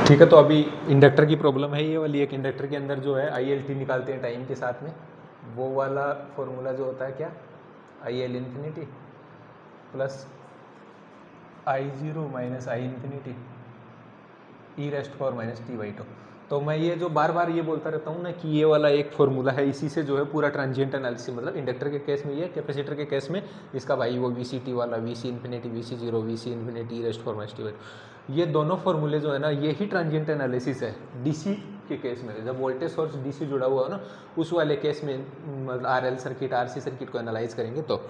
ठीक है, तो अभी इंडक्टर की प्रॉब्लम है ये वाली। एक इंडक्टर के अंदर जो है आई एल टी निकालते हैं टाइम के साथ में, वो वाला फॉर्मूला जो होता है क्या, I L infinity plus I zero minus I infinity E raised power minus T by to. तो मैं ये जो बार बार ये बोलता रहता हूँ ना कि ये वाला एक फॉर्मूला है, इसी से जो है पूरा ट्रांजिएंट एनालिसिस, मतलब इंडक्टर के केस में ये, कैपेसिटर के केस में इसका भाई वो वी सी टी वाला, V C infinity, V C zero, V C infinity, raised power minus T by two, ये दोनों फॉर्मूले जो है ना, ये ही ट्रांजिएंट एनालिसिस है डीसी के केस में। जब वोल्टेज सोर्स डीसी जुड़ा हुआ है ना, उस वाले केस में मतलब आरएल सर्किट, आरसी सर्किट को एनालाइज करेंगे तो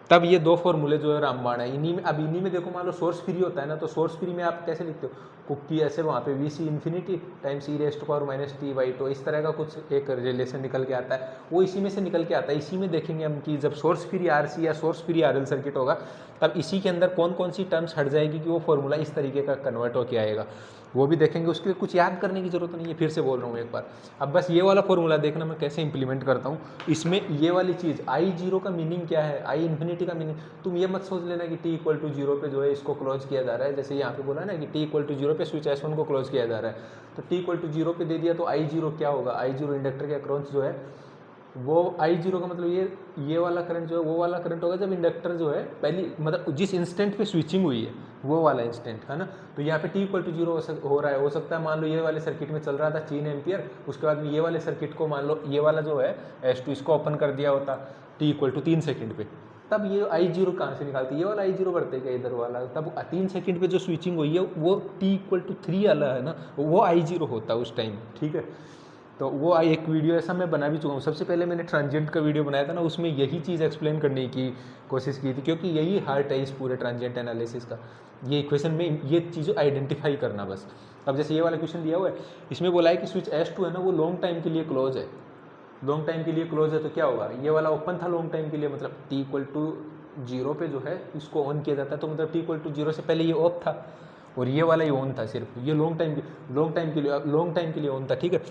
तब ये दो फॉर्मूले जो है रामबाण है। इन्हीं में, अब इन्हीं में देखो, मान लो सोर्स फ्री होता है ना, तो सोर्स फ्री में आप कैसे लिखते हो, कुकी ऐसे वहाँ पे V C infinity times e raised power minus T by two, इस तरह का कुछ एक रिलेशन निकल के आता है, वो इसी में से निकल के आता है। इसी में देखेंगे हम कि जब सोर्स फ्री आरसी या सोर्स फ्री आरएल सर्किट होगा, तब इसी के अंदर कौन कौन सी टर्म्स हट जाएगी कि वो फॉर्मूला इस तरीके का कन्वर्ट होकर आएगा, वो भी देखेंगे। उसके लिए कुछ याद करने की जरूरत नहीं है, फिर से बोल रहा हूँ एक बार। अब बस ये वाला फॉर्मूला देखना मैं कैसे इंप्लीमेंट करता हूँ। इसमें ये वाली चीज़ आई जीरो का मीनिंग क्या है, आई इन्फिनिटी का मीनिंग, तुम ये मत सोच लेना कि टी इक्वल टू जीरो पे जो है इसको क्लोज किया जा रहा है। जैसे यहाँ पे बोला ना कि टी इक्वल टू जीरो पे स्विच S1 को क्लोज किया जा रहा है, तो टी इक्वल टू जीरो पे दे दिया तो आई जीरो क्या होगा, आई जीरो इंडक्टर के अक्रॉस जो है वो आई जीरो का मतलब ये वाला करंट जो है वो वाला करंट होगा जब इंडक्टर जो है पहली, मतलब जिस इंस्टेंट पे स्विचिंग हुई है वो वाला इंस्टेंट है ना। तो यहाँ पे टी इक्वल टू जीरो हो रहा है, हो सकता है मान लो ये वाले सर्किट में चल रहा था 3 एम्पियर, उसके बाद में ये वाले सर्किट को मान लो ये वाला जो है S2 इसको ओपन कर दिया होता टी इक्वल टू 3 सेकेंड पे, तब ये आई जीरो कहाँ से निकालती है, ये वाला आई जीरो बढ़तेगा इधर वाला, तब 3 सेकेंड पे जो स्विचिंग हुई है वो टी इक्वल टू 3 वाला है ना, वो आई जीरो होता है उस टाइम। ठीक है, तो वो एक वीडियो ऐसा मैं बना भी चुका हूँ। सबसे पहले मैंने ट्रांजिएंट का वीडियो बनाया था ना, उसमें यही चीज़ एक्सप्लेन करने की कोशिश की थी, क्योंकि यही हार्ट है इस पूरे ट्रांजिएंट एनालिसिस का, ये इक्वेशन में ये चीज़ आइडेंटिफाई करना बस। अब जैसे ये वाला क्वेश्चन दिया हुआ है, इसमें बोला है कि स्विच S2 है ना वो लॉन्ग टाइम के लिए क्लोज है, लॉन्ग टाइम के लिए क्लोज है, तो क्या होगा, ये वाला ओपन था लॉन्ग टाइम के लिए, मतलब टी इक्वल टू जीरो पे जो है इसको ऑन किया जाता है, तो मतलब टी इक्वल टू जीरो से पहले ये ऑफ था और ये वाला ही ऑन था, सिर्फ ये लॉन्ग टाइम के लिए ऑन था। ठीक है,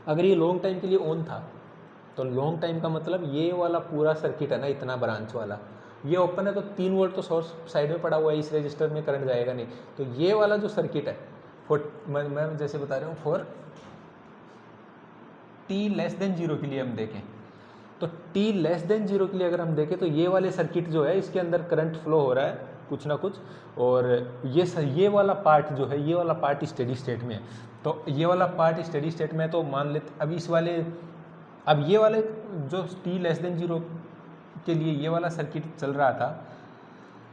अगर ये लॉन्ग टाइम के लिए ऑन था तो लॉन्ग टाइम का मतलब ये वाला पूरा सर्किट है ना, इतना ब्रांच वाला ये ओपन है, तो 3 वोल्ट तो सोर्स साइड में पड़ा हुआ है, इस रजिस्टर में करंट जाएगा नहीं। तो ये वाला जो सर्किट है मैं जैसे बता रहा हूँ for T less than zero के लिए हम देखें, तो टी लेस देन जीरो के लिए अगर हम देखें तो ये वाले सर्किट जो है इसके अंदर करंट फ्लो हो रहा है कुछ ना कुछ, और ये वाला पार्ट जो है, ये वाला पार्ट स्टेडी स्टेट में है। तो ये वाला पार्ट स्टेडी स्टेट में है, तो मान लेते अब इस वाले, अब ये वाले जो टी लेस देन जीरो के लिए ये वाला सर्किट चल रहा था,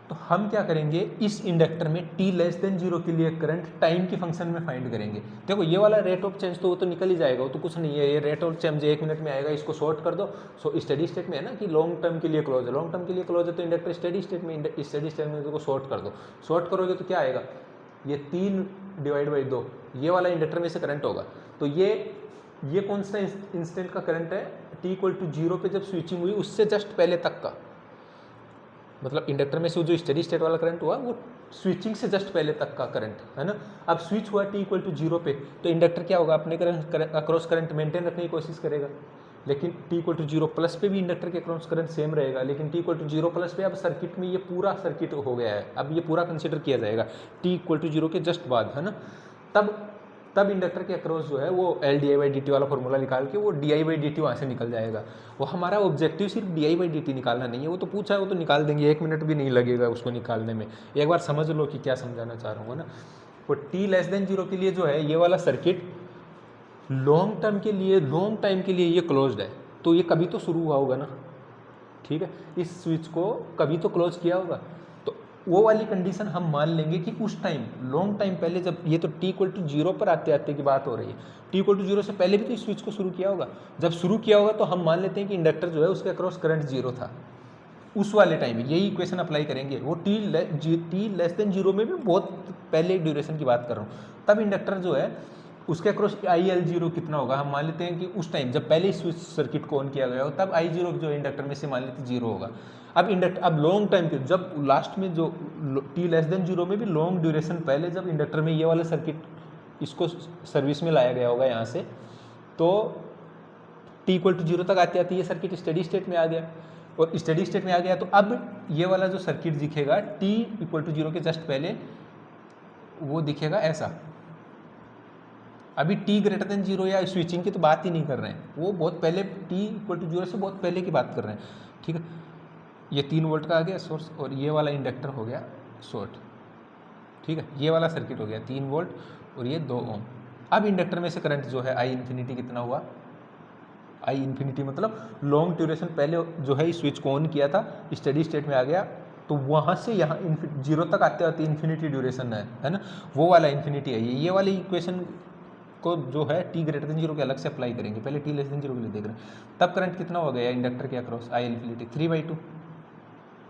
तो हम क्या करेंगे, इस इंडक्टर में टी लेस देन जीरो के लिए करंट टाइम के फंक्शन में फाइंड करेंगे। देखो ये वाला रेट ऑफ चेंज तो वो तो निकल ही जाएगा, वो तो कुछ नहीं है, ये रेट ऑफ चेंज 1 मिनट में आएगा, इसको शॉर्ट कर दो। सो स्टेडी स्टेट में है ना कि लॉन्ग टर्म के लिए क्लोज है, लॉन्ग टर्म के लिए क्लोज है तो इंडक्टर स्टेडी स्टेट में, स्टेडी स्टेट में इसको शॉर्ट कर दो। शॉर्ट करोगे तो क्या आएगा, ये 3 डिवाइड बाई 2 ये वाला इंडक्टर में से करंट होगा। तो ये कौन सा इंस्टेंट का करंट है, टी इक्वल टू जीरो पे जब स्विचिंग हुई उससे जस्ट पहले तक का, मतलब इंडक्टर में से जो स्टेडी स्टेट वाला करंट हुआ वो स्विचिंग से जस्ट पहले तक का करंट है ना। अब स्विच हुआ टी इक्वल टू जीरो पे, तो इंडक्टर क्या होगा, अपने करंट अक्रॉस करंट मेंटेन रखने की कोशिश करेगा, लेकिन T equal to zero plus पे भी इंडक्टर के अक्रॉस करंट सेम रहेगा, लेकिन T equal to zero plus पे अब सर्किट में ये पूरा सर्किट हो गया है, अब ये पूरा कंसिडर किया जाएगा टी इक्वल टू जीरो के जस्ट बाद, है ना। तब इंडक्टर के अक्रॉस जो है वो L D I by D T वाला फॉर्मूला निकाल के वो D I by D T वहाँ से निकल जाएगा। वो हमारा ऑब्जेक्टिव सिर्फ D I by D T निकालना नहीं है, वो तो पूछा है वो तो निकाल देंगे, 1 मिनट भी नहीं लगेगा उसको निकालने में। एक बार समझ लो कि क्या समझाना चाह रहा हूँ ना। वो टी लेस देन जीरो के लिए जो है ये वाला सर्किट लॉन्ग टाइम के लिए ये क्लोज्ड है, तो ये कभी तो शुरू हुआ होगा ना। ठीक है, इस स्विच को कभी तो क्लोज किया होगा, तो वो वाली कंडीशन हम मान लेंगे कि उस टाइम लॉन्ग टाइम पहले, जब ये तो टी इक्वल टू जीरो पर आते आते की बात हो रही है, टी इक्वल टू जीरो से पहले भी तो इस स्विच को शुरू किया होगा। जब शुरू किया होगा तो हम मान लेते हैं कि इंडक्टर जो है उसके अक्रॉस करंट जीरो था उस वाले टाइम, यही इक्वेशन अप्लाई करेंगे। वो टी लेस देन जीरो में भी बहुत पहले ड्यूरेशन की बात कर रहा हूँ, तब इंडक्टर जो है उसके अक्रॉस आई एल जीरो कितना होगा, हम मान लेते हैं कि उस टाइम जब पहले स्विच सर्किट को ऑन किया गया हो तब आई जीरो जो इंडक्टर में से मान लेते जीरो होगा। अब लॉन्ग टाइम के जब लास्ट में जो टी लेस देन जीरो में भी लॉन्ग ड्यूरेशन पहले जब इंडक्टर में ये वाला सर्किट इसको सर्विस में लाया गया होगा यहाँ से, तो टी इक्वल टू जीरो तक आते आते ये सर्किट स्टेडी स्टेट में आ गया, और स्टेडी स्टेट में आ गया तो अब ये वाला जो सर्किट दिखेगा टी इक्वल टू जीरो के जस्ट पहले वो दिखेगा ऐसा, अभी t ग्रेटर देन 0 या स्विचिंग की तो बात ही नहीं कर रहे हैं, वो बहुत पहले t इक्वल टू 0 से बहुत पहले की बात कर रहे हैं, ठीक है। ये 3 वोल्ट का आ गया सोर्स और ये वाला इंडक्टर हो गया शॉर्ट, ठीक है। ये वाला सर्किट हो गया 3 वोल्ट और ये 2 ओम। अब इंडक्टर में से करंट जो है आई इन्फिनिटी कितना हुआ, आई इन्फिनिटी मतलब लॉन्ग ड्यूरेशन, पहले जो है स्विच को ऑन किया था, स्टडी स्टेट में आ गया, तो वहाँ से यहाँ 0 तक आते आते इन्फिनिटी ड्यूरेशन है ना, वो वाला इन्फिनिटी है। ये वाली इक्वेशन को जो है t ग्रेटर देन 0 के अलग से अप्लाई करेंगे, पहले t लेस देन 0 के लिए देख रहे हैं। तब करंट कितना हो गया इंडक्टर के अक्रॉस, आई इन्फिनिटी 3/2,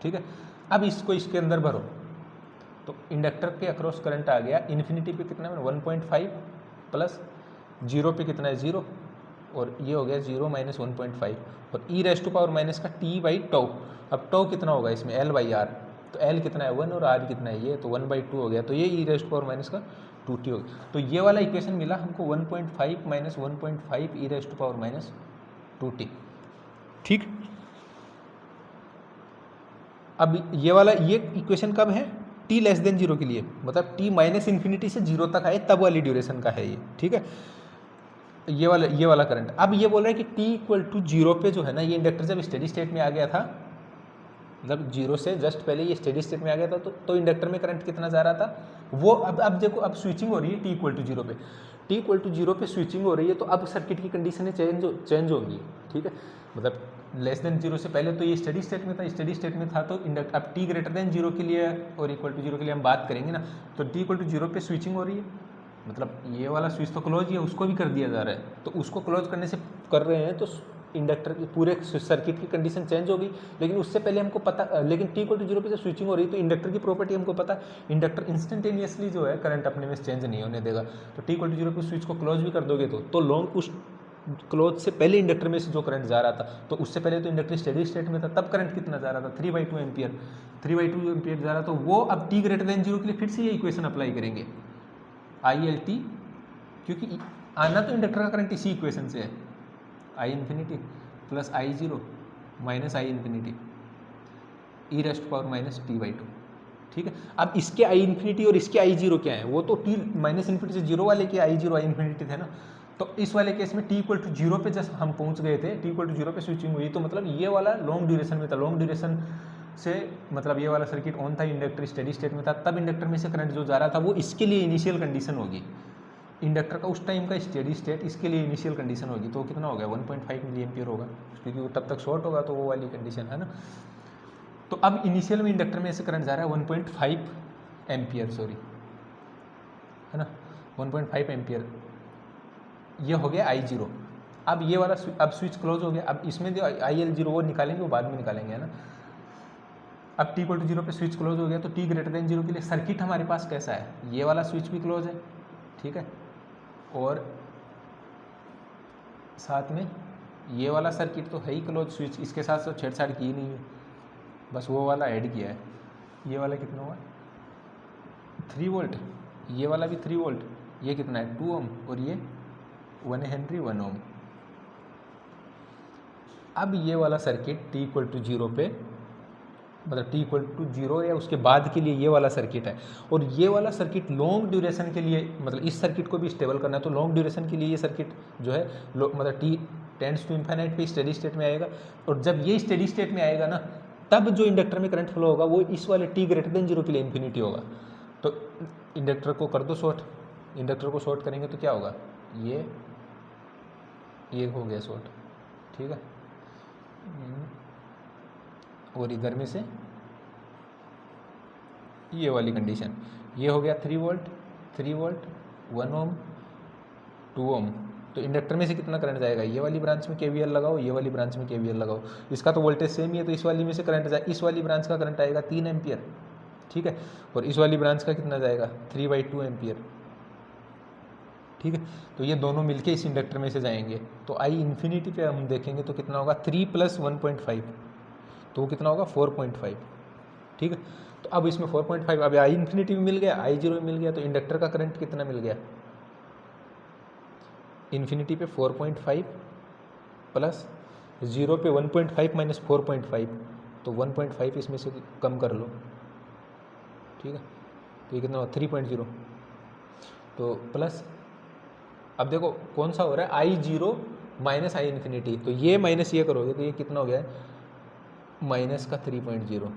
ठीक है। अब इसको इसके अंदर भरो तो इंडक्टर के अक्रॉस करंट आ गया इन्फिनिटी पे कितना है 1.5 प्लस 0 पे कितना है 0, और ये हो गया 0 माइनस 1.5 और ई रेस टू पावर माइनस का t/τ। अब टो कितना होगा इसमें L/R, तो L कितना है 1 और R कितना है ये, तो 1/2 हो गया, तो ये ई रेस टू पावर माइनस का 2t हो गया। तो ये वाला इक्वेशन मिला हमको 1.5 minus 1.5 e raise to power minus 2t, ठीक। अब ये वाला ये इक्वेशन कब है, t लेस देन 0 के लिए, मतलब t माइनस इन्फिनिटी से 0 तक आए तब वाली ड्यूरेशन का है ये, ठीक है। ये वाला करंट। अब ये बोल रहा है कि t इक्वल टू 0 पे जो है ना, ये इंडक्टर जब स्टेडी स्टेट में आ गया था, मतलब 0 से जस्ट पहले ये स्टेडी स्टेट में आ गया था, तो इंडक्टर में करंट कितना जा रहा था वो, अब देखो अब स्विचिंग हो रही है t इक्वल टू 0 पे, t इक्वल टू 0 पे स्विचिंग हो रही है, तो अब सर्किट की कंडीशनें चेंज होगी, ठीक है। मतलब लेस देन 0 से पहले तो ये स्टेडी स्टेट में था, स्टेडी स्टेट में था तो अब t ग्रेटर देन 0 के लिए और इक्वल टू 0 के लिए हम बात करेंगे ना, तो t इक्वल टू 0 पे स्विचिंग हो रही है, मतलब ये वाला स्विच तो क्लोज ही है, उसको भी कर दिया जा रहा है, तो उसको क्लोज करने से कर रहे हैं तो इंडक्टर की पूरे सर्किट की कंडीशन चेंज होगी। लेकिन उससे पहले हमको पता, लेकिन t इक्वल टू 0 पे जब स्विचिंग हो रही है तो इंडक्टर की प्रॉपर्टी हमको पता, इंडक्टर इंस्टेंटेनियसली जो है करंट अपने में चेंज नहीं होने देगा, तो t इक्वल टू 0 पे स्विच को क्लोज भी कर दोगे तो लॉन्ग उस क्लोज से पहले इंडक्टर में से जो करंट जा रहा था, तो उससे पहले तो इंडक्टर स्टेडी स्टेट में था, तब करंट कितना जा रहा था 3/2 एम्पियर, 3/2 एम्पियर जा रहा, तो वो अब t ग्रेटर देन 0 के लिए फिर से ये इक्वेशन अप्लाई करेंगे ILT, क्योंकि आना तो इंडक्टर का करंट इसी इक्वेशन से है, आई इन्फिनिटी प्लस I0 माइनस आई इन्फिनिटी ई रेस्ट पावर माइनस t/2, ठीक है। अब इसके आई इन्फिनिटी और इसके I0 क्या है, वो तो t माइनस इन्फिनिटी से 0 वाले के I0 आई इन्फिनिटी थे ना, तो इस वाले केस में t इक्वल टू 0 पे जब हम पहुंच गए थे, t इक्वल टू 0 पे स्विचिंग हुई, तो मतलब ये वाला लॉन्ग ड्यूरेशन में था, लॉन्ग ड्यूरेशन से मतलब ये वाला सर्किट ऑन था, इंडक्टर स्टेडी स्टेट में था, तब इंडक्टर में से करंट जो जा रहा था वो इसके लिए इनिशियल कंडीशन होगी, इंडक्टर का उस टाइम का स्टेडी स्टेट इसके लिए इनिशियल कंडीशन होगी, तो कितना हो गया 1.5 मिली एम्पियर होगा, क्योंकि वो तब तक शॉर्ट होगा, तो वो वाली कंडीशन है ना। तो अब इनिशियल में इंडक्टर में से करंट जा रहा है 1.5 एम्पियर, सॉरी है ना, 1.5 एम्पियर, ये हो गया I0। अब ये वाला अब स्विच क्लोज हो गया, अब इसमें जो IL0 वो निकालेंगे, वो बाद में निकालेंगे, है ना। अब t इक्वल टू 0 पे स्विच क्लोज हो गया, तो t ग्रेटर देन 0 के लिए सर्किट हमारे पास कैसा है, ये वाला स्विच भी क्लोज है, ठीक है, और साथ में ये वाला सर्किट तो है ही क्लोज, स्विच इसके साथ तो छेड़छाड़ की नहीं है, बस वो वाला ऐड किया है। ये वाला कितना हुआ 3 वोल्ट, ये वाला भी 3 वोल्ट, ये कितना है 2 ओम और ये 1 हेनरी 1 ओम। अब ये वाला सर्किट t इक्वल टू 0 पे, मतलब t इक्वल टू 0 या उसके बाद के लिए ये वाला सर्किट है, और ये वाला सर्किट लॉन्ग ड्यूरेशन के लिए, मतलब इस सर्किट को भी स्टेबल करना है, तो लॉन्ग ड्यूरेशन के लिए ये सर्किट जो है मतलब t टेंड्स टू इन्फिनिट पे स्टेडी स्टेट में आएगा, और जब ये स्टेडी स्टेट में आएगा ना, तब जो इंडक्टर में करंट फ्लो होगा वो इस वाले t ग्रेटर देन 0 के लिए इन्फिनिटी होगा। तो इंडक्टर को कर दो शॉर्ट, इंडक्टर को शॉर्ट करेंगे तो क्या होगा, ये हो गया शॉर्ट, ठीक है, और इधर में से ये वाली कंडीशन, ये हो गया 3 वोल्ट 1 ओम 2 ओम, तो इंडक्टर में से कितना करंट जाएगा, ये वाली ब्रांच में KVL लगाओ, ये वाली ब्रांच में KVL लगाओ, इसका तो वोल्टेज सेम ही है, तो इस वाली में से करंट जाए, इस वाली ब्रांच का करंट आएगा 3 एम्पियर, ठीक है, और इस वाली ब्रांच का कितना जाएगा 3/2 एम्पियर, ठीक है। तो ये दोनों मिलके इस इंडक्टर में से जाएंगे, तो आई इन्फिनिटी पे हम देखेंगे तो कितना होगा 3 + 1.5, तो वो कितना होगा 4.5, ठीक है। तो अब इसमें 4.5, अब आई इन्फिनिटी भी मिल गया, I0 भी मिल गया, तो इंडक्टर का करंट कितना मिल गया इन्फिनिटी पे 4.5 प्लस 0 पे 1.5 माइनस 4.5, तो 1.5 इसमें से कम कर लो, ठीक है, तो ये कितना हुआ 3.0, तो प्लस अब देखो कौन सा हो रहा है, आई जीरो माइनस आई इन्फिनिटी, तो ये माइनस ये करोगे तो ये कितना हो गया है, माइनस का 3.0,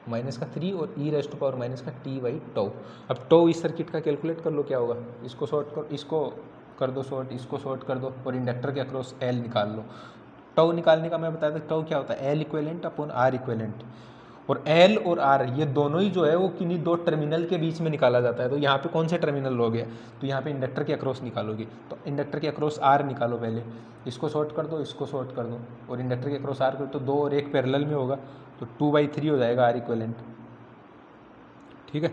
माइनस का 3 और ई रेस्ट पावर माइनस का टी बाई टो। अब टो इस सर्किट का कैलकुलेट कर लो क्या होगा, इसको शॉर्ट कर, इसको कर दो शॉर्ट, इसको शॉर्ट कर दो और इंडक्टर के अक्रॉस एल निकाल लो। टो निकालने का मैं बता दें, टो क्या होता है, L equivalent upon are equivalent, और एल और आर ये दोनों ही जो है वो किन्हीं दो टर्मिनल के बीच में निकाला जाता है। तो यहाँ पे कौन से टर्मिनल लोगे, तो यहाँ पे इंडक्टर के अक्रॉस निकालोगे, तो इंडक्टर के अक्रॉस आर निकालो पहले, इसको शॉर्ट कर दो, इसको शॉर्ट कर दो और इंडक्टर के अक्रॉस आर कर, तो 2 और 1 पैरेलल में होगा, तो 2/3 हो जाएगा आर इक्वेलेंट, ठीक है।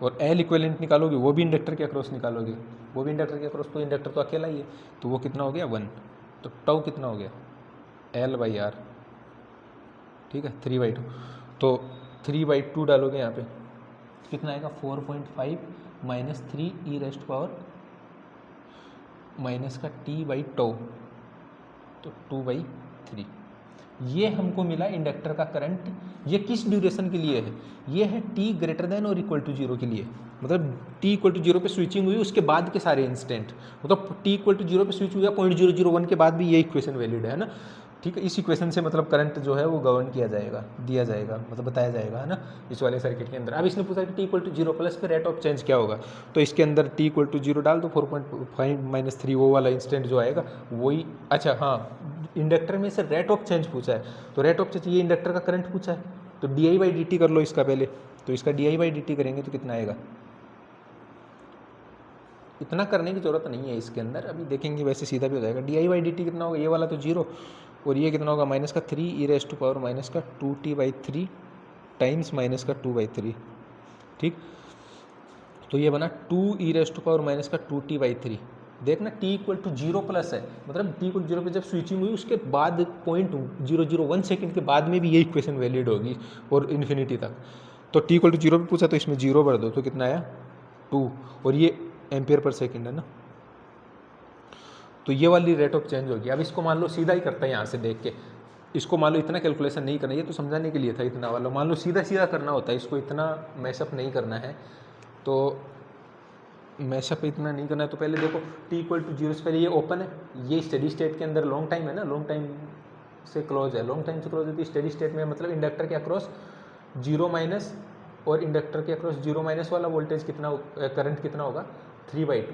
और एल इक्वेलेंट निकालोगे, वो भी इंडक्टर के अक्रॉस निकालोगे, वो भी इंडक्टर के अक्रॉस, तो इंडक्टर तो अकेला ही है, तो वो कितना हो गया 1, तो टो कितना हो गया L/R, ठीक है 3/2, तो 3/2 डालोगे यहाँ पे कितना आएगा 4.5 माइनस 3 ई रेस्ट पावर माइनस का टी बाई टो, तो 2/3। ये हमको मिला इंडक्टर का करंट। ये किस ड्यूरेशन के लिए है, ये है t ग्रेटर देन और इक्वल टू 0 के लिए, मतलब t इक्वल टू 0 पे स्विचिंग हुई उसके बाद के सारे इंस्टेंट, मतलब t इक्वल टू 0 पे स्विच हुआ 0.001 के बाद भी ये इक्वेशन वैलिड है ना, ठीक है। इस इक्वेशन से मतलब करंट जो है वो गवर्न किया जाएगा, दिया जाएगा, मतलब बताया जाएगा, है ना, इस वाले सर्किट के अंदर। अब इसने पूछा कि t इक्वल टू 0 प्लस पे रेट ऑफ चेंज क्या होगा, तो इसके अंदर t इक्वल टू 0 डाल दो, 4.5 माइनस 3 वो वाला इंस्टेंट जो आएगा वही। अच्छा हाँ, इंडक्टर में से रेट ऑफ चेंज पूछा है, तो रेट ऑफ चेंज ये इंडक्टर का करंट पूछा है, तो di/dt कर लो इसका पहले, तो इसका di/dt करेंगे तो कितना आएगा, इतना करने की ज़रूरत नहीं है इसके अंदर, अभी देखेंगे, वैसे सीधा भी हो जाएगा। di/dt कितना होगा, ये वाला तो 0 और ये कितना होगा माइनस का 3 ई रेस्ट टू पावर माइनस का 2t/3 टाइम्स माइनस का 2/3, ठीक। तो ये बना 2 ई रेस्ट टू पावर माइनस का 2t/3। देखना t इक्वल टू 0 प्लस है, मतलब t इक्वल टू 0 पे जब स्विचिंग हुई उसके बाद 0.001 सेकंड के बाद में भी ये इक्वेशन वैलिड होगी और इन्फिनिटी तक। तो t इक्वल टू 0 पे पूछा तो इसमें 0 भर दो, तो कितना आया 2, और ये एम्पियर पर सेकंड है ना, तो ये वाली रेट ऑफ चेंज होगी। अब इसको मान लो सीधा ही करता है यहाँ से देख के, इसको मान लो इतना कैलकुलेशन नहीं करना, ये तो समझाने के लिए था इतना वाला, मान लो सीधा सीधा करना होता है, इसको इतना मैशअप नहीं करना है, तो मैशअप इतना नहीं करना है। तो पहले देखो t इक्वल टू 0 से पहले ये ओपन है, ये स्टेडी स्टेट के अंदर लॉन्ग टाइम है ना, लॉन्ग टाइम से क्लोज है, लॉन्ग टाइम से क्लोज है, तो स्टेडी स्टेट में मतलब इंडक्टर के अक्रॉस 0 माइनस और इंडक्टर के अक्रॉस 0 माइनस वाला वोल्टेज कितना, करंट कितना होगा 3/2,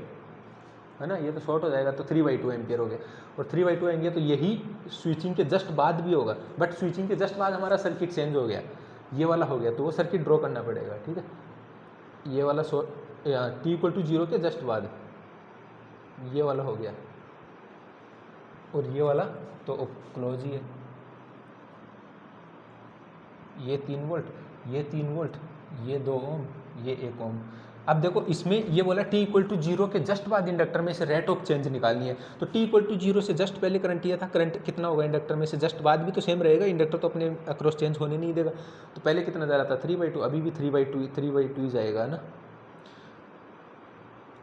है ना, ये तो शॉर्ट हो जाएगा, तो 3/2 एम्पियर हो गया, और 3/2 एम्पियर तो यही स्विचिंग के जस्ट बाद भी होगा, बट स्विचिंग के जस्ट बाद हमारा सर्किट चेंज हो गया, ये वाला हो गया, तो वो सर्किट ड्रॉ करना पड़ेगा, ठीक है। ये वाला t इक्वल टू 0 के जस्ट बाद ये वाला हो गया, और ये वाला तो क्लोज ही है, ये 3 वोल्ट, ये 3 वोल्ट, ये 2 ओम, ये 1 ओम। अब देखो इसमें ये बोला t इक्वल टू 0 के जस्ट बाद इंडक्टर में से रेट ऑफ चेंज निकालनी है, तो t इक्वल टू 0 से जस्ट पहले करंट ये था, करंट कितना होगा इंडक्टर में से जस्ट बाद भी तो सेम रहेगा, इंडक्टर तो अपने अक्रॉस चेंज होने नहीं देगा, तो पहले कितना जा रहा था 3/2, अभी भी 3/2 ही जाएगा ना,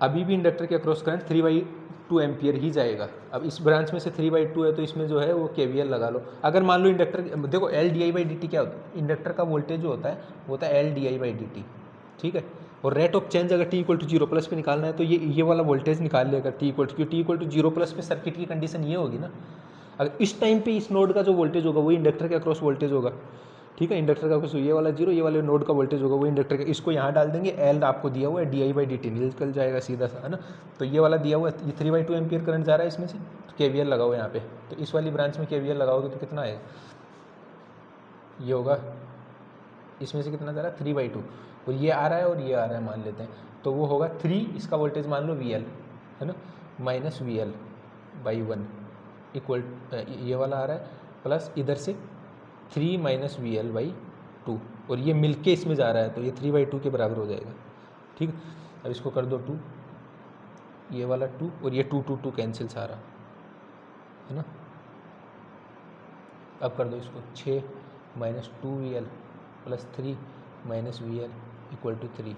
अभी भी इंडक्टर के अक्रॉस करंट 3/2 एम्पियर ही जाएगा। अब इस ब्रांच में से 3/2 है तो इसमें जो है वो KVL लगा लो। अगर मान लो इंडक्टर, देखो LdI/dt क्या होता है, इंडक्टर का वोल्टेज जो होता है वो होता है LdI/dt, ठीक है। और रेट ऑफ चेंज अगर t इक्वल टू 0 प्लस पे निकालना है तो ये वाला वोल्टेज निकाल लेगा t इक्वल टू, क्योंकि t इक्वल टू 0 प्लस पे सर्किट की कंडीशन ये होगी ना, अगर इस टाइम पे इस नोड का जो वोल्टेज होगा वो इंडक्टर के अक्रॉस वोल्टेज होगा, ठीक है। इंडक्टर का कुछ ये वाला 0, ये वाले नोड का वोल्टेज होगा वो इंडक्टर का, इसको यहाँ डाल देंगे, L आपको दिया हुआ है di/dt निकल जाएगा सीधा सा, है ना। तो ये वाला दिया हुआ है, ये 3/2 एम्पियर करंट जा रहा है इसमें से, तो KVL लगाओ यहाँ पे, तो इस वाली ब्रांच में KVL लगाओगे तो कितना आएगा, ये होगा, इसमें से कितना जा रहा है 3/2, और ये आ रहा है और ये आ रहा है मान लेते हैं, तो वो होगा 3, इसका वोल्टेज मान लो VL, है ना, माइनस VL/1 इक्वल, ये वाला आ रहा है प्लस इधर से 3 माइनस VL/2, और ये मिलके इसमें जा रहा है तो ये 3/2 के बराबर हो जाएगा, ठीक। अब इसको कर दो 2, ये वाला 2 और ये 2 कैंसिल सारा, है ना। अब कर दो इसको 6 minus 2VL plus 3 minus VL equal to 3,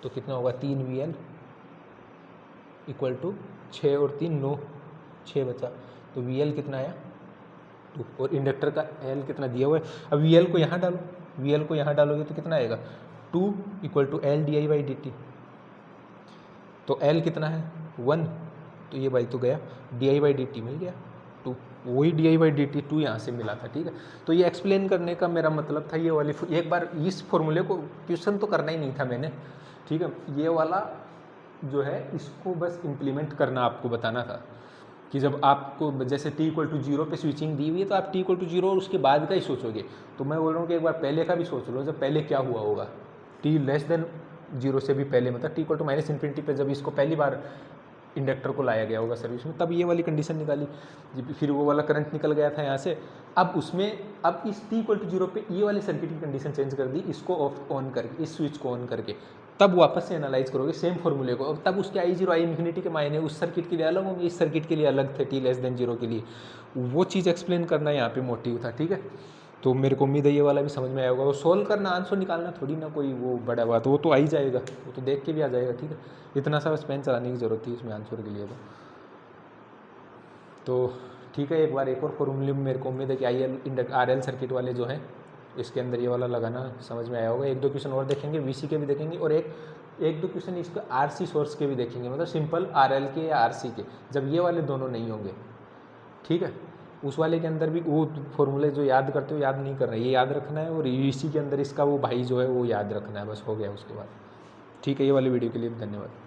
तो कितना होगा 3VL इक्वल टू 6 और 3 9, 6 बचा, तो VL कितना आया 2, और इंडक्टर का L कितना दिया हुआ है। अब VL को यहाँ डालो, VL को यहाँ डालोगे तो कितना आएगा 2 इक्वल टू LdI/dt, तो L कितना है 1, तो ये भाई तो गया, di/dt मिल गया 2, वही di/dt 2 यहाँ से मिला था, ठीक है। तो ये एक्सप्लेन करने का मेरा मतलब था, ये वाली एक बार इस फॉर्मूले को क्वेश्चन तो करना ही नहीं था मैंने, ठीक है। ये वाला जो है इसको बस इम्प्लीमेंट करना आपको बताना था कि जब आपको जैसे t = 0 पे स्विचिंग दी हुई है तो आप t = 0 और उसके बाद का ही सोचोगे। तो मैं बोल रहा हूँ कि एक बार पहले का भी सोच लो, जब पहले क्या हुआ होगा t<0 से भी पहले, मतलब t = -∞ पे जब इसको पहली बार इंडक्टर को लाया गया होगा सर्विस में, तब ये वाली कंडीशन निकाली, फिर वो वाला करंट निकल गया था यहाँ से। अब उसमें अब इस t = 0 पे ये वाली सर्किट की कंडीशन चेंज कर दी, इसको ऑन करके, इस स्विच को ऑन करके, तब वापस से एनालाइज करोगे सेम फॉर्मूले को। और तब उसके I0 I∞ के मायने उस सर्किट के लिए अलग होंगे, इस सर्किट के लिए अलग थे t<0 के लिए। वो चीज़ एक्सप्लेन करना यहाँ पे मोटिव था, ठीक है। तो मेरे को उम्मीद है ये वाला भी समझ में आया होगा। वो सोल्व करना, आंसर निकालना थोड़ी ना कोई वो बड़ा बात, वो तो आ ही जाएगा, वो तो देख के भी आ जाएगा, ठीक है। इतना सा बस पेन चलाने की ज़रूरत थी इसमें आंसर के लिए तो ठीक है। एक बार एक और फॉर्मूले में मेरे को उम्मीद है कि RL सर्किट वाले जो हैं इसके अंदर ये वाला लगाना समझ में आया होगा। 1-2 क्वेश्चन और देखेंगे, VC के भी देखेंगे, और एक दो क्वेश्चन इसका RC सोर्स के भी देखेंगे, मतलब सिंपल RL के या RC के, जब ये वाले दोनों नहीं होंगे, ठीक है। उस वाले के अंदर भी वो फॉर्मूले जो याद करते हो याद नहीं करना है, ये याद रखना है, और VC के अंदर इसका वो भाई जो है वो याद रखना है, बस हो गया उसके बाद, ठीक है। ये वाली वीडियो के लिए धन्यवाद।